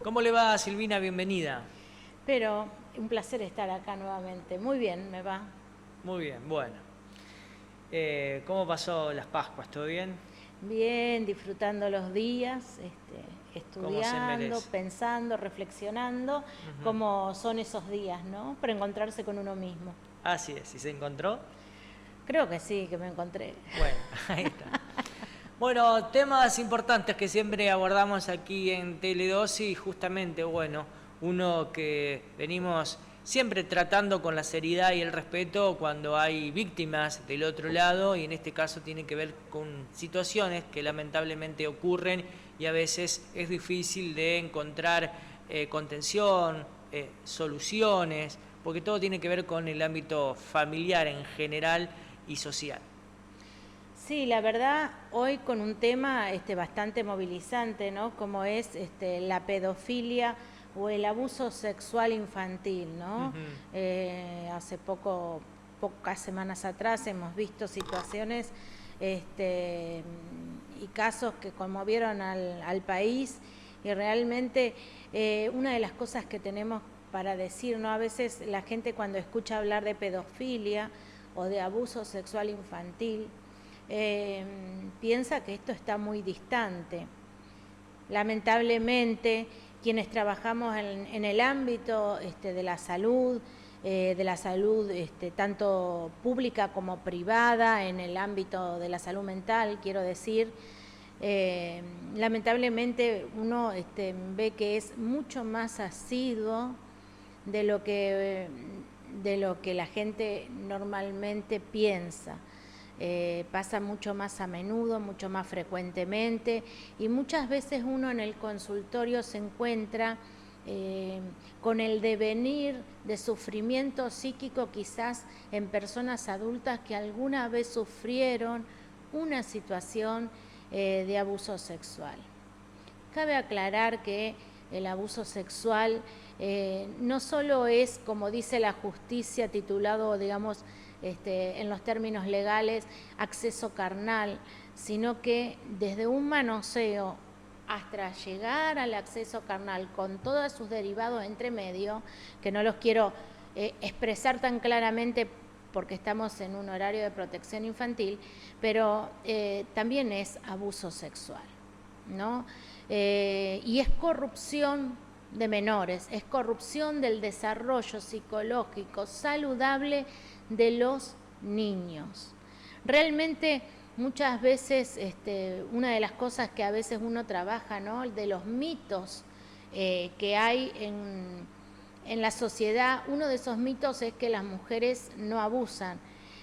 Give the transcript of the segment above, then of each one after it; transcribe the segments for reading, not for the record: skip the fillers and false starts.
¿Cómo le va, Silvina? Bienvenida. Pero un placer estar acá nuevamente. Muy bien, me va. Muy bien, bueno. ¿Cómo pasó las Pascuas? ¿Todo bien? Bien, disfrutando los días, ¿Cómo se estudiando, merece? pensando, reflexionando, Ujú. cómo son esos días, ¿no? Para encontrarse con uno mismo. Así es, ¿y se encontró? Creo que sí, que me encontré. Bueno, ahí está. Bueno, temas importantes que siempre abordamos aquí en Tele2 y justamente, bueno, uno que venimos siempre tratando con la seriedad y el respeto cuando hay víctimas del otro lado y en este caso tiene que ver con situaciones que lamentablemente ocurren y a veces es difícil de encontrar contención, soluciones, porque todo tiene que ver con el ámbito familiar en general y social. Sí, la verdad, hoy con un tema bastante movilizante, ¿no? Como es la pedofilia o el abuso sexual infantil, ¿no? Ujú. Hace pocas semanas atrás hemos visto situaciones y casos que conmovieron al país y realmente una de las cosas que tenemos para decir, ¿no? A veces la gente cuando escucha hablar de pedofilia o de abuso sexual infantil, piensa que esto está muy distante. Lamentablemente, quienes trabajamos en el ámbito de la salud tanto pública como privada, en el ámbito de la salud mental, quiero decir, lamentablemente uno ve que es mucho más asiduo de lo que la gente normalmente piensa. Pasa mucho más a menudo, mucho más frecuentemente y muchas veces uno en el consultorio se encuentra con el devenir de sufrimiento psíquico quizás en personas adultas que alguna vez sufrieron una situación de abuso sexual. Cabe aclarar que el abuso sexual no solo es, como dice la justicia, titulado, digamos, en los términos legales, acceso carnal, sino que desde un manoseo hasta llegar al acceso carnal con todos sus derivados entre medio, que no los quiero expresar tan claramente porque estamos en un horario de protección infantil, pero también es abuso sexual, ¿no? Y es corrupción de menores, es corrupción del desarrollo psicológico saludable de los niños. Realmente muchas veces una de las cosas que a veces uno trabaja, ¿no? De los mitos que hay en la sociedad, uno de esos mitos es que las mujeres no abusan.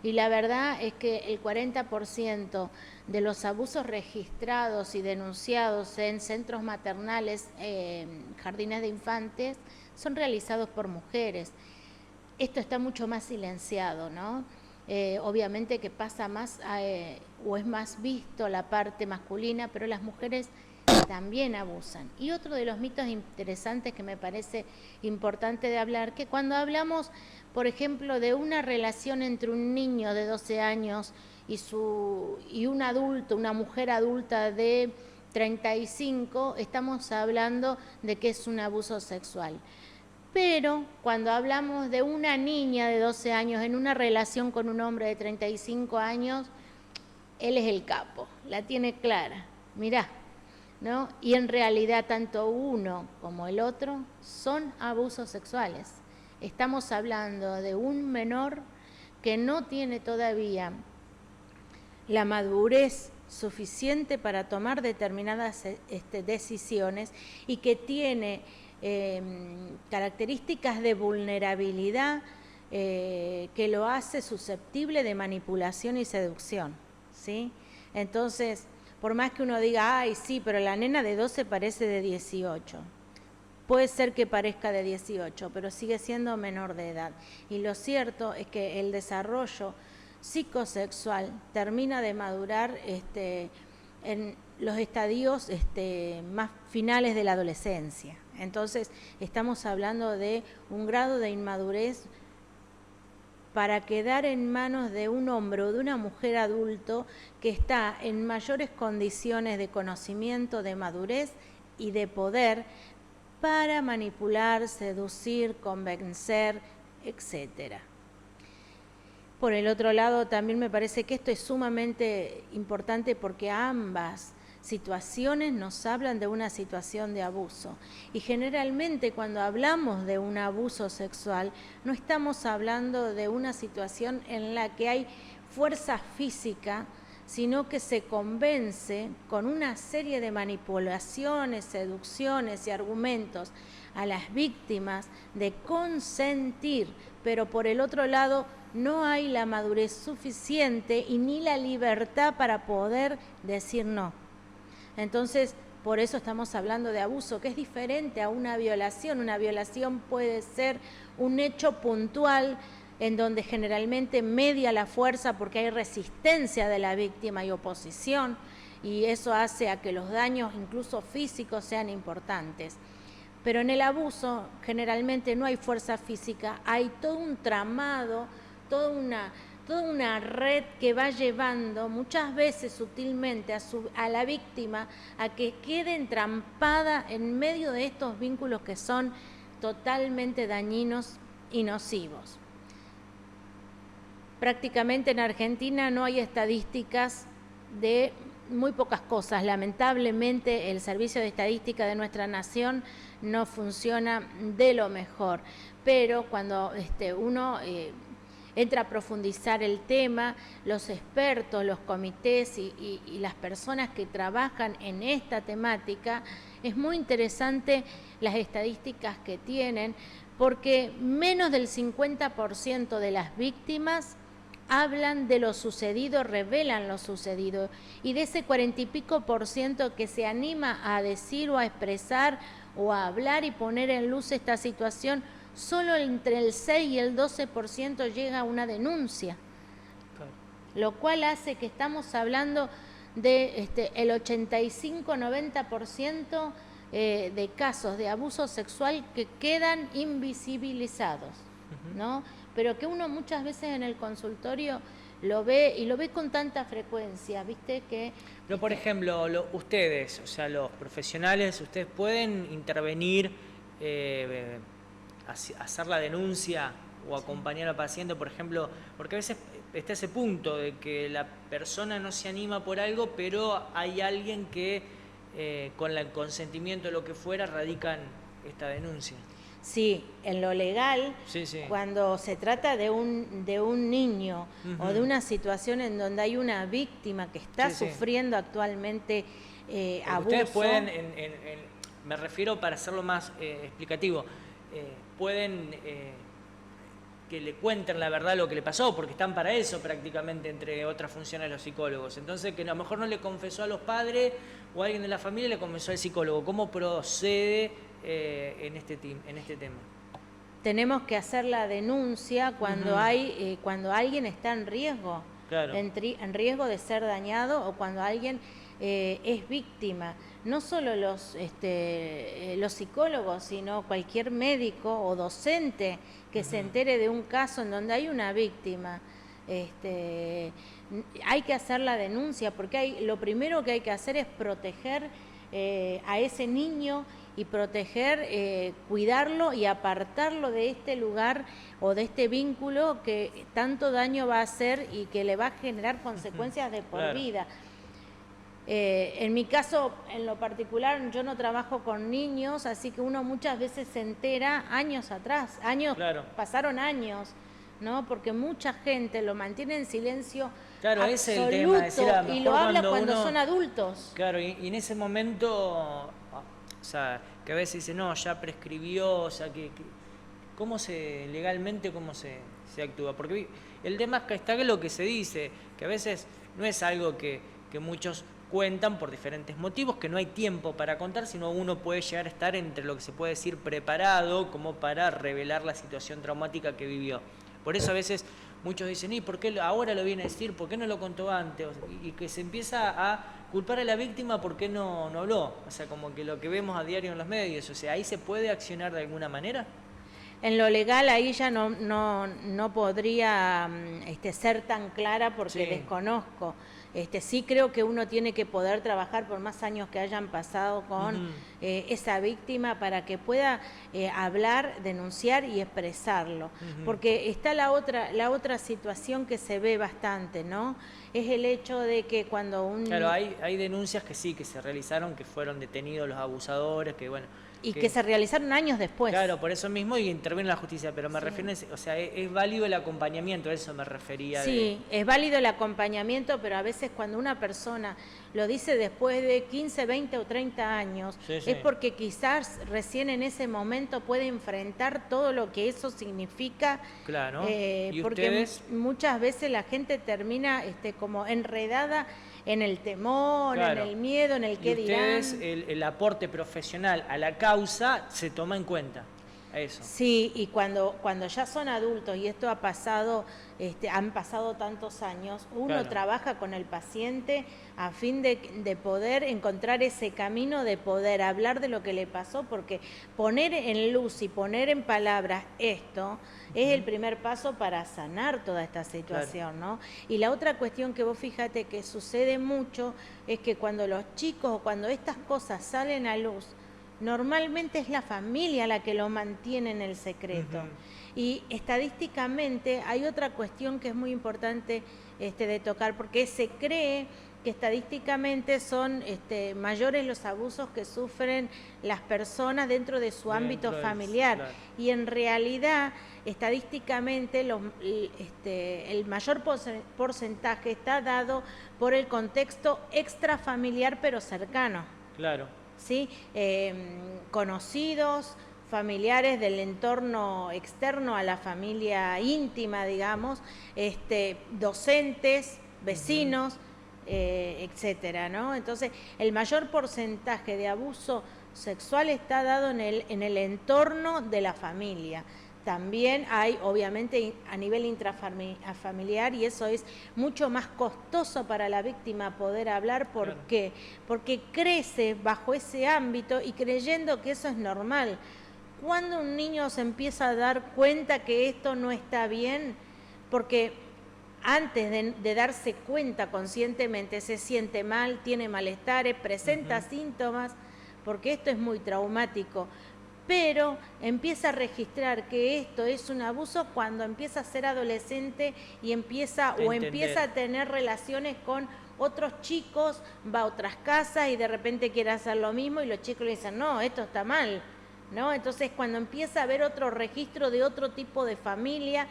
Y la verdad es que el 40% de los abusos registrados y denunciados en centros maternales, jardines de infantes, son realizados por mujeres. Esto está mucho más silenciado, ¿no? Obviamente que pasa más o es más visto la parte masculina, pero las mujeres también abusan. Y otro de los mitos interesantes que me parece importante de hablar, que cuando hablamos, por ejemplo, de una relación entre un niño de 12 años y un adulto, una mujer adulta de 35, estamos hablando de que es un abuso sexual. Pero cuando hablamos de una niña de 12 años en una relación con un hombre de 35 años, él es el capo, la tiene clara. Mirá, ¿no? Y en realidad tanto uno como el otro son abusos sexuales. Estamos hablando de un menor que no tiene todavía la madurez suficiente para tomar determinadas decisiones y que tiene características de vulnerabilidad que lo hace susceptible de manipulación y seducción, ¿sí? Entonces, por más que uno diga, ay, sí, pero la nena de 12 parece de 18. Puede ser que parezca de 18, pero sigue siendo menor de edad. Y lo cierto es que el desarrollo psicosexual termina de madurar en los estadios más finales de la adolescencia. Entonces, estamos hablando de un grado de inmadurez para quedar en manos de un hombre o de una mujer adulto que está en mayores condiciones de conocimiento, de madurez y de poder para manipular, seducir, convencer, etcétera. Por el otro lado, también me parece que esto es sumamente importante porque ambas situaciones nos hablan de una situación de abuso. Y generalmente cuando hablamos de un abuso sexual, no estamos hablando de una situación en la que hay fuerza física, sino que se convence con una serie de manipulaciones, seducciones y argumentos a las víctimas de consentir, pero por el otro lado no hay la madurez suficiente y ni la libertad para poder decir no. Entonces, por eso estamos hablando de abuso, que es diferente a una violación. Una violación puede ser un hecho puntual en donde generalmente media la fuerza porque hay resistencia de la víctima y oposición, y eso hace a que los daños, incluso físicos, sean importantes. Pero en el abuso generalmente no hay fuerza física, hay todo un tramado, toda una red que va llevando muchas veces sutilmente a la víctima a que quede entrampada en medio de estos vínculos que son totalmente dañinos y nocivos. Prácticamente en Argentina no hay estadísticas de muy pocas cosas. Lamentablemente el servicio de estadística de nuestra nación no funciona de lo mejor, pero cuando uno entra a profundizar el tema, los expertos, los comités y las personas que trabajan en esta temática, es muy interesante las estadísticas que tienen, porque menos del 50% de las víctimas hablan de lo sucedido, revelan lo sucedido, y de ese 40 y pico % que se anima a decir o a expresar o a hablar y poner en luz esta situación, solo entre el 6 y el 12% llega a una denuncia, lo cual hace que estamos hablando de el 85-90% de casos de abuso sexual que quedan invisibilizados, ¿no? Pero que uno muchas veces en el consultorio lo ve, y lo ve con tanta frecuencia, ¿viste? Pero por ejemplo, ustedes, o sea, los profesionales, ustedes pueden intervenir, hacer la denuncia o acompañar al paciente, por ejemplo, porque a veces está ese punto de que la persona no se anima por algo, pero hay alguien que con el consentimiento de lo que fuera radican esta denuncia. Sí, en lo legal, sí. Cuando se trata de un niño o de una situación en donde hay una víctima que está sufriendo actualmente abuso. Ustedes pueden, me refiero para hacerlo más explicativo, pueden que le cuenten la verdad lo que le pasó, porque están para eso prácticamente, entre otras funciones, los psicólogos. Entonces, que a lo mejor no le confesó a los padres o a alguien de la familia, le confesó al psicólogo. ¿Cómo procede en este tema? Tenemos que hacer la denuncia cuando cuando alguien está en riesgo, claro. en riesgo de ser dañado, o cuando alguien es víctima. No solo los psicólogos, sino cualquier médico o docente que se entere de un caso en donde hay una víctima. Hay que hacer la denuncia, porque lo primero que hay que hacer es proteger a ese niño y proteger, cuidarlo y apartarlo de este lugar o de este vínculo que tanto daño va a hacer y que le va a generar consecuencias de por vida. En mi caso, en lo particular, yo no trabajo con niños, así que uno muchas veces se entera años atrás, pasaron años, ¿no? Porque mucha gente lo mantiene en silencio absoluto, ese es el tema, y lo habla cuando son adultos. Claro, y en ese momento, o sea, que a veces dice, no, ya prescribió, o sea, legalmente cómo se actúa? Porque el tema es que está lo que se dice, que a veces no es algo que muchos cuentan por diferentes motivos, que no hay tiempo para contar, sino uno puede llegar a estar entre lo que se puede decir preparado como para revelar la situación traumática que vivió. Por eso a veces muchos dicen, ¿y por qué ahora lo viene a decir? ¿Por qué no lo contó antes? Y que se empieza a culpar a la víctima porque no habló. O sea, como que lo que vemos a diario en los medios. O sea, ¿ahí se puede accionar de alguna manera? En lo legal ahí ya no podría ser tan clara porque desconozco. Sí creo que uno tiene que poder trabajar por más años que hayan pasado con esa víctima para que pueda hablar, denunciar y expresarlo. Porque está la otra situación que se ve bastante, ¿no? Es el hecho de que cuando un... Claro, hay denuncias que sí, que se realizaron, que fueron detenidos los abusadores, que bueno... Y que se realizaron años después. Claro, por eso mismo y interviene la justicia, pero me refiero, o sea, es válido el acompañamiento, a eso me refería. Sí, es válido el acompañamiento, pero a veces cuando una persona lo dice después de 15, 20 o 30 años, es porque quizás recién en ese momento puede enfrentar todo lo que eso significa. Claro. ¿Y porque ustedes? Muchas veces la gente termina como enredada en el temor, claro, en el miedo, en el qué dirán. El aporte profesional a la causa se toma en cuenta. Eso. Sí, y cuando ya son adultos y esto ha pasado, han pasado tantos años, uno claro, trabaja con el paciente a fin de poder encontrar ese camino, de poder hablar de lo que le pasó, porque poner en luz y poner en palabras esto es el primer paso para sanar toda esta situación, claro, ¿no? Y la otra cuestión que vos fíjate que sucede mucho es que cuando los chicos o cuando estas cosas salen a luz, normalmente es la familia la que lo mantiene en el secreto. Y estadísticamente hay otra cuestión que es muy importante de tocar, porque se cree que estadísticamente son mayores los abusos que sufren las personas dentro de su ámbito familiar. Claro. Y en realidad, estadísticamente, el mayor porcentaje está dado por el contexto extrafamiliar pero cercano. Claro. ¿Sí? Conocidos, familiares del entorno externo a la familia íntima, digamos, docentes, vecinos, etcétera, ¿no? Entonces, el mayor porcentaje de abuso sexual está dado en el entorno de la familia. También hay, obviamente, a nivel intrafamiliar, y eso es mucho más costoso para la víctima poder hablar. ¿Por qué? Porque crece bajo ese ámbito y creyendo que eso es normal. Cuando un niño se empieza a dar cuenta que esto no está bien, porque antes de darse cuenta conscientemente se siente mal, tiene malestares, presenta síntomas, porque esto es muy traumático, pero empieza a registrar que esto es un abuso cuando empieza a ser adolescente y empieza a tener relaciones con otros chicos, va a otras casas y de repente quiere hacer lo mismo y los chicos le dicen, no, esto está mal, ¿no? Entonces cuando empieza a haber otro registro de otro tipo de familia,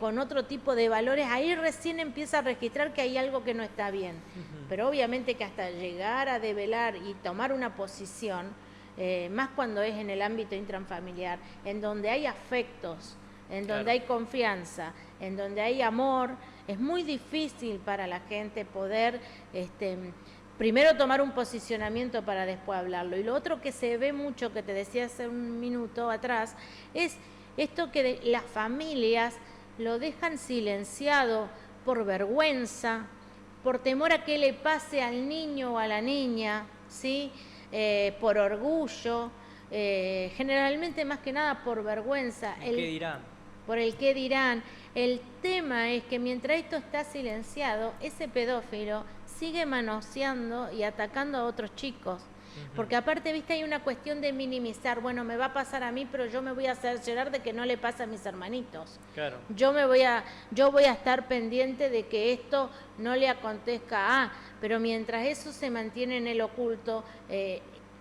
con otro tipo de valores, ahí recién empieza a registrar que hay algo que no está bien. Pero obviamente que hasta llegar a develar y tomar una posición, más cuando es en el ámbito intrafamiliar, en donde hay afectos, en donde hay confianza, en donde hay amor, es muy difícil para la gente poder primero tomar un posicionamiento para después hablarlo. Y lo otro que se ve mucho, que te decía hace un minuto atrás, es esto que las familias lo dejan silenciado por vergüenza, por temor a que le pase al niño o a la niña, ¿sí? Por orgullo, generalmente más que nada por vergüenza. ¿Qué dirán? Por el qué dirán. El tema es que mientras esto está silenciado, ese pedófilo sigue manoseando y atacando a otros chicos. Porque aparte, viste, hay una cuestión de minimizar, bueno, me va a pasar a mí, pero yo me voy a hacer llorar de que no le pasa a mis hermanitos. Claro. Yo voy a estar pendiente de que esto no le acontezca pero mientras eso se mantiene en el oculto,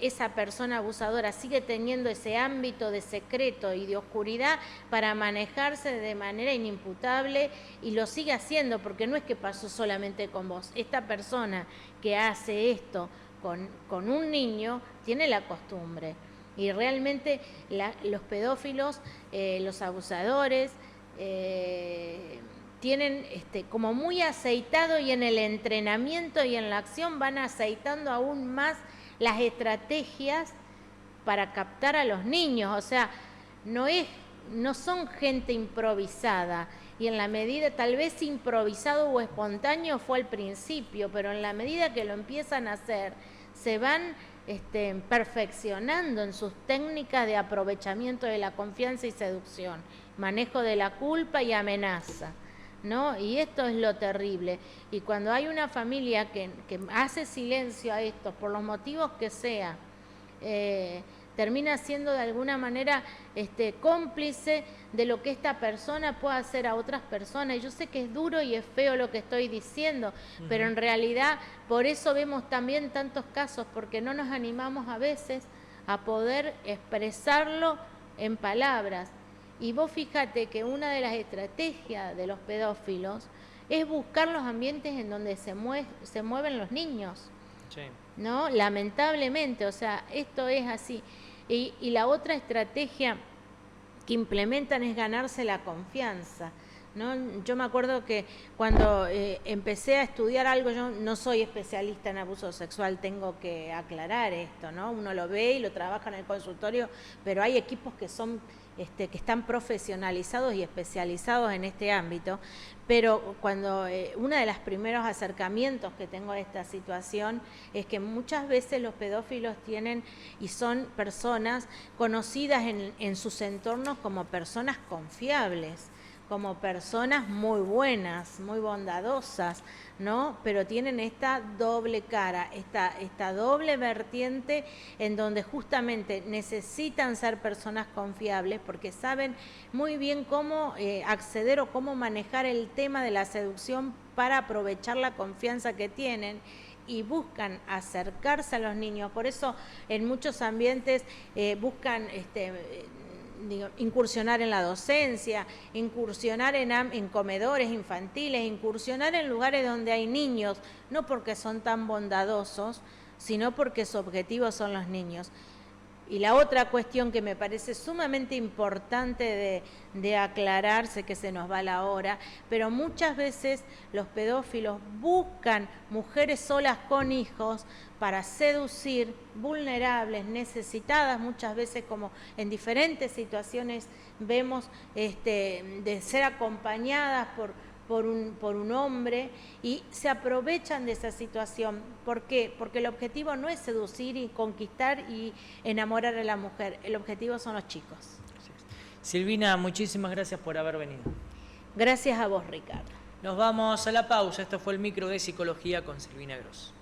esa persona abusadora sigue teniendo ese ámbito de secreto y de oscuridad para manejarse de manera inimputable y lo sigue haciendo, porque no es que pasó solamente con vos. Esta persona que hace esto con un niño tiene la costumbre. Y realmente los pedófilos, los abusadores, tienen como muy aceitado, y en el entrenamiento y en la acción van aceitando aún más las estrategias para captar a los niños. O sea, no son gente improvisada, y en la medida, tal vez improvisado o espontáneo fue al principio, pero en la medida que lo empiezan a hacer, se van perfeccionando en sus técnicas de aprovechamiento de la confianza y seducción, manejo de la culpa y amenaza, ¿no? Y esto es lo terrible. Y cuando hay una familia que hace silencio a esto, por los motivos que sea, termina siendo de alguna manera cómplice de lo que esta persona puede hacer a otras personas. Y yo sé que es duro y es feo lo que estoy diciendo, pero en realidad por eso vemos también tantos casos, porque no nos animamos a veces a poder expresarlo en palabras. Y vos fíjate que una de las estrategias de los pedófilos es buscar los ambientes en donde se mueven los niños. Sí. ¿No? Lamentablemente, o sea, esto es así. Y la otra estrategia que implementan es ganarse la confianza, ¿no? Yo me acuerdo que cuando empecé a estudiar algo, yo no soy especialista en abuso sexual, tengo que aclarar esto, ¿no? Uno lo ve y lo trabaja en el consultorio, pero hay equipos que son que están profesionalizados y especializados en este ámbito, pero cuando uno de los primeros acercamientos que tengo a esta situación es que muchas veces los pedófilos tienen y son personas conocidas en sus entornos como personas confiables, como personas muy buenas, muy bondadosas, ¿no? Pero tienen esta doble cara, esta doble vertiente en donde justamente necesitan ser personas confiables porque saben muy bien cómo acceder o cómo manejar el tema de la seducción para aprovechar la confianza que tienen y buscan acercarse a los niños. Por eso en muchos ambientes buscan incursionar en la docencia, incursionar en comedores infantiles, incursionar en lugares donde hay niños, no porque son tan bondadosos, sino porque su objetivo son los niños. Y la otra cuestión que me parece sumamente importante de aclarar, sé que se nos va la hora, pero muchas veces los pedófilos buscan mujeres solas con hijos para seducir, vulnerables, necesitadas, muchas veces como en diferentes situaciones vemos de ser acompañadas por un hombre y se aprovechan de esa situación. ¿Por qué? Porque el objetivo no es seducir y conquistar y enamorar a la mujer, el objetivo son los chicos. Silvina, muchísimas gracias por haber venido. Gracias a vos, Ricardo. Nos vamos a la pausa, esto fue el micro de psicología con Silvina Gross.